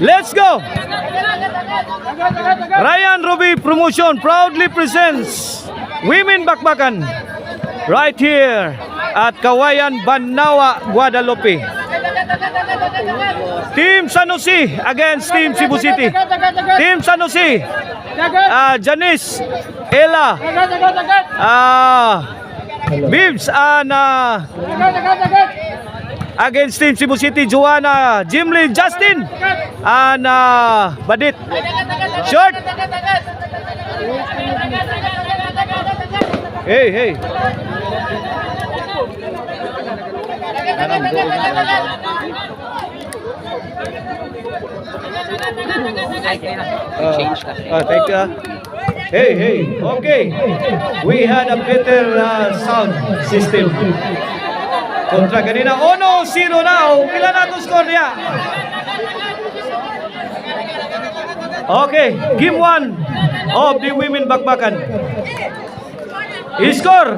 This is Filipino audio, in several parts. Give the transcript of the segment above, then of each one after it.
Let's go! Ryan Ruby Promotion proudly presents Women Bakbakan right here at Kawayan, Banawa, Guadalupe. Team San Jose against Team Cebu City. Team San Jose, Janice, Ella, Bibs, and against Team Cebu City, Joanna, Jimly, Justin, and Badit. Short. Hey. Thank you. Hey. Okay. We had a better sound system. Kontra kanina. 1-0 now. Pila na itong score niya? Okay. Game 1 of the Women Bakbakan. Score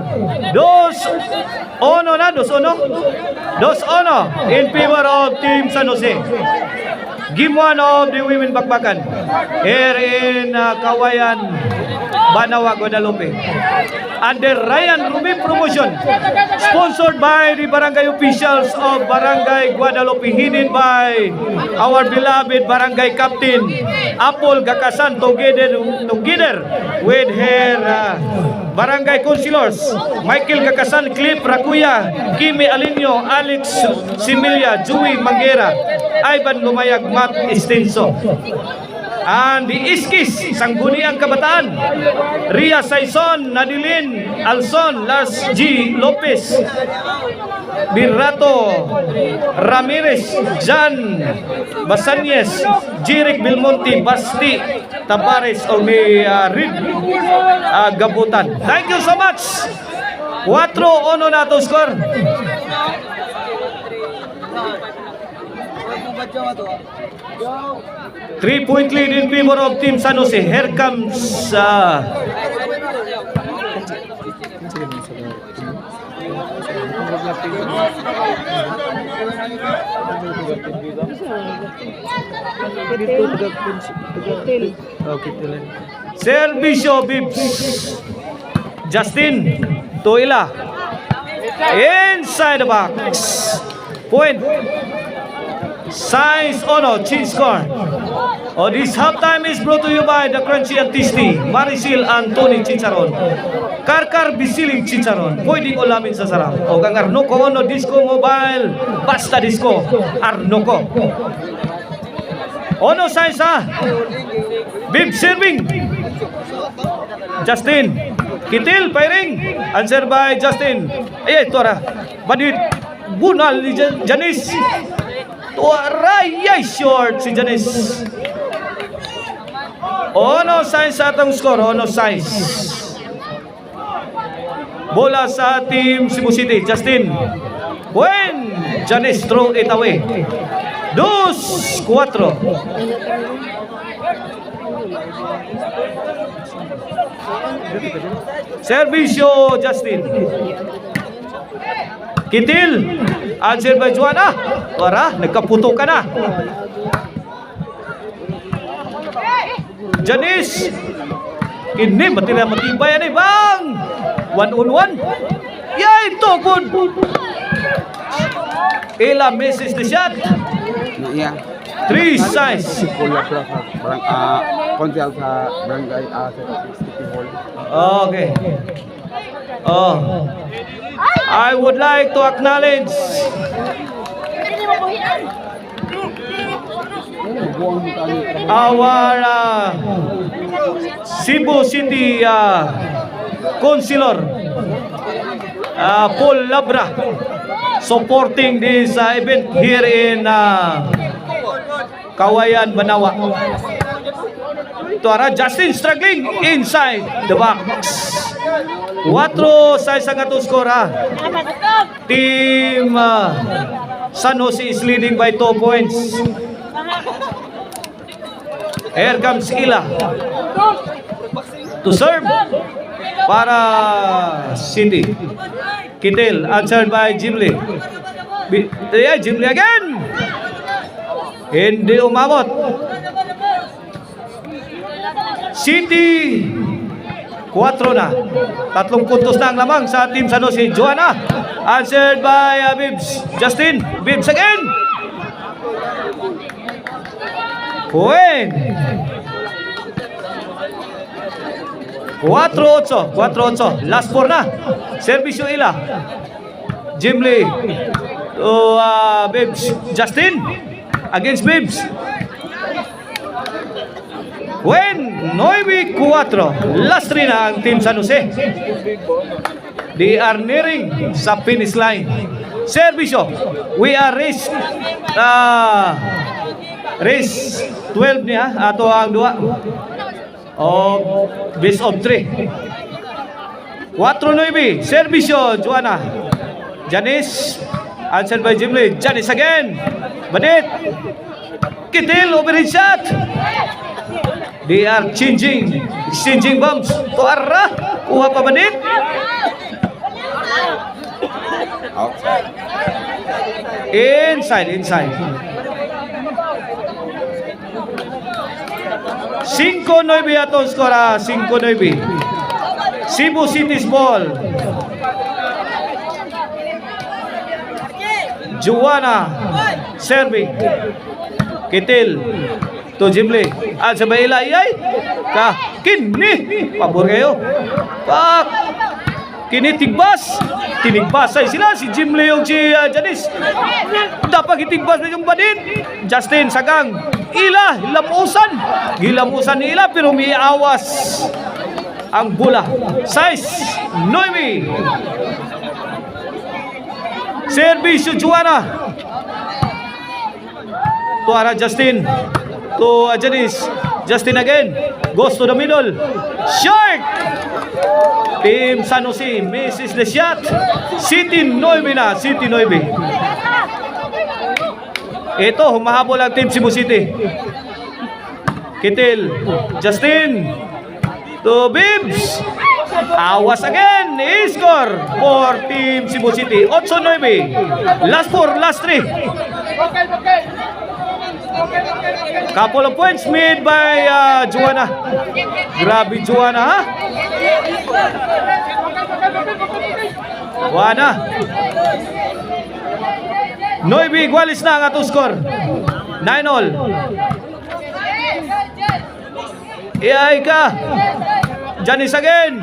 2-1 na. 2-1 in favor of Team San Jose. Game 1 of the Women Bakbakan here in Kawayan, Banawa, Guadalupe. Under Ryan Ruby Promotion, sponsored by the barangay officials of Barangay Guadalupe, headed by our beloved barangay captain Apple Gakasan, together with her barangay councilors Michael Gakasan, Clip Rakuya, Kimi Alinio, Alex Similia, Joey Manguera, Ivan Lumayag, Matt Estenso. And the Iskis, Sangguniang Kabataan, Ria Saison, Nadilin Alson, Lars G. Lopez, Birato Ramirez, Jan Basanyes, Jirik Belmonte, Basti Tabares, o may Rid Gabutan. Thank you so much. 4-1 na to score. 3-point lead in favor of Team San Jose. Here comes Servisyo Bibs. Justin Toila inside the box. Point. Size Ono, change score. This halftime is brought to you by the Crunchy and Tasty, Marisil and Tony Chicharon, Karkar Bisiling Chicharon, pwedeng ulamin sa sarap. O kang Arnoco Ono Disco Mobile, basta disco, Arnoco. Ono size ha. Bib serving. Justin Kitil firing. Answer by Justin. Ito ra. Badit bunal ni Janice. Tuaray short si Janice. Ono size sa atong score. Ono size. Bola sa Team Cebu City. Justin. When Janice throw it away. 2-4. Servisyo Justin. Kitil. Answer by Joanna. Wara, nagkaputo ka na. Janice. Kini, matibay yan eh, bang! 1-on-1. Yay, ito, good. Ella misses the shot. Yeah. 3 size. Konsyal sa barangay City Hall. Okay. I would like to acknowledge our Cebu City Councilor Paul Labra supporting this event here in Kawayan, Banawa. Tuara Justin struggling inside the box. 4 sa isang atong score ha. Team San Jose is leading by 2 points. Here comes Ila to serve para City. Kitil answered by Jimly. Yeah, Jimly again. Hindi umabot. City 4 na. 3 puntos na ang lamang sa Team San Jose. Joanna, answered by Bibbs. Justin, Bibbs again. Buen. 4-8. Last 4 na. Servisyo Ila. Jim Lee to Bibbs. Justin against Bibbs. When 9-4. Last 3 na ang Team San Jose. They are nearing sa finish line. Servisyo. We are race 12 niya. Ato ang 2. Best of 3. 4-9. Servisyo. Joanna. Janice. Answered by Jim Lee. Janice again. Banit. Kitil. Overhead shot. They are exchanging bombs. Tuara. Kuha pa Banit. Outside. Inside. 5-9 atong skora. 5-9. Cebu City's ball. Joanna serving. Kitil to Jimli. Sa Baila iyay. Kini. Pabor kayo. Pak. Kini tigbas. Tinigbasay sila si Jimli yung si Janice. Dapat itigbas na yung Badin. Justin Sagang. Ila. Gilamusan ni Ila pero may awas ang bola. Size 9. Servisyo Joanna. Tuara Justin. To Janice. Justin again. Goes to the middle. Short. Team San Jose misses the shot. City 9 na. City 9. Ito, humahabol ang Team Cebu City. Kitil. Justin. To Bibbs. Awas again. I-score for Team Cebu City. 8-9. Last 4, last 3. Couple of points made by Joanna. Grabe Joanna, ha? Joanna. 9 igualis na ang atong score. 9-all. Iay ka. Janice again.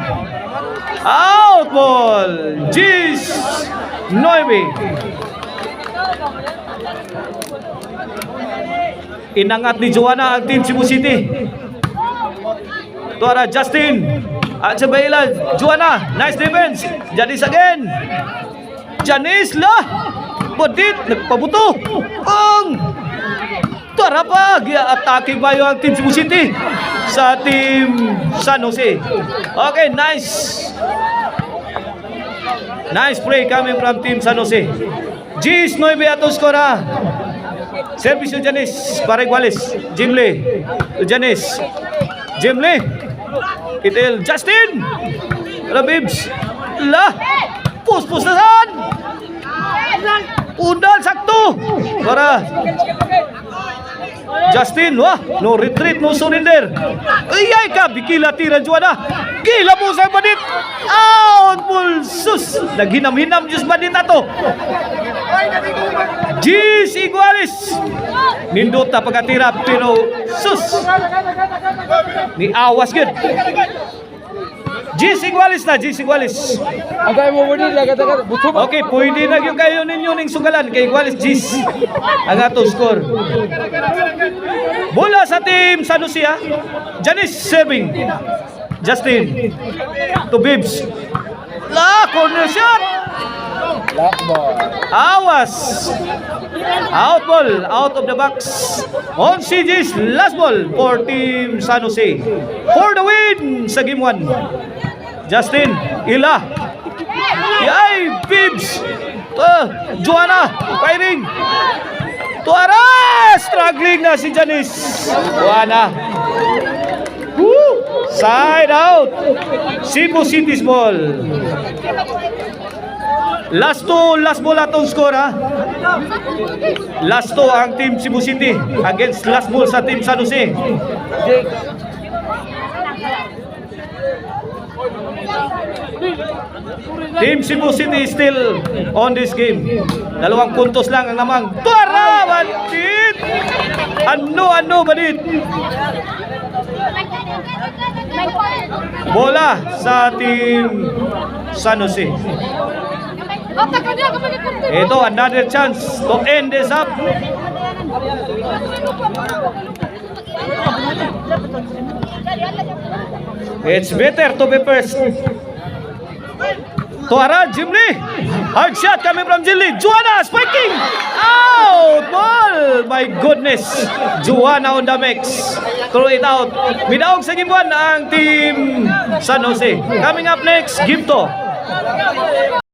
Out ball. Jeez. 9. Inangat ni Joanna ang Team Cebu City. Tuara Justin. At sa Baila, Joanna. Nice defense. Janice again. Janice lah. Bodit. Nagpabuto. Tuara pa. Attacking ba yung Team Cebu City sa Team San Jose. Okay, nice. Nice play coming from Team San Jose. G's 9 atong skora. Service yung Janice para igualis. Jim Lee to Janice. Jim Lee. Kitil Justin. Rabibs. Pus na saan. Udal sakto. Para Justin. No retreat, no surrender. Iyay ka. Bikila tira Joanna. Gila mo sa Badit. Out pulsus. Naghinam-hinam Diyos Badit ato. G's igualis. Nindot na pagkatira pero sus. Ni awas good. G's igualis na. G's igualis. Okay, pwede na yung kayo ninyo ning sugalan. Kay igualis G's. Ang ato score. Bola sa Team San Jose. Janice serving. Justin to Bibbs. Corner shot. Awas. Out ball. Out of the box. On CG's last ball for Team San Jose. For the win sa game 1. Justin. Ila. Yay. Bibbs. Joanna. Firing. Tuara. Struggling na si Janice. Joanna. Woo! Side out. Cebu City's ball. Last ball atong score ha. Last two ang team Cebu City against last ball sa team San Jose. Team Cebu City is still on this game. 2 puntos lang ang namang. Tuara! Bandit! Ano bandit? Bola sa team San Jose. Ito, another chance to end this up. It's better to be first. Tuara, Jim Lee. Hard shot coming from Jim Lee. Joanna spiking. Out ball. My goodness. Joanna on the mix. Throw it out. Midaog sa game 1 ang team San Jose. Coming up next, game 2.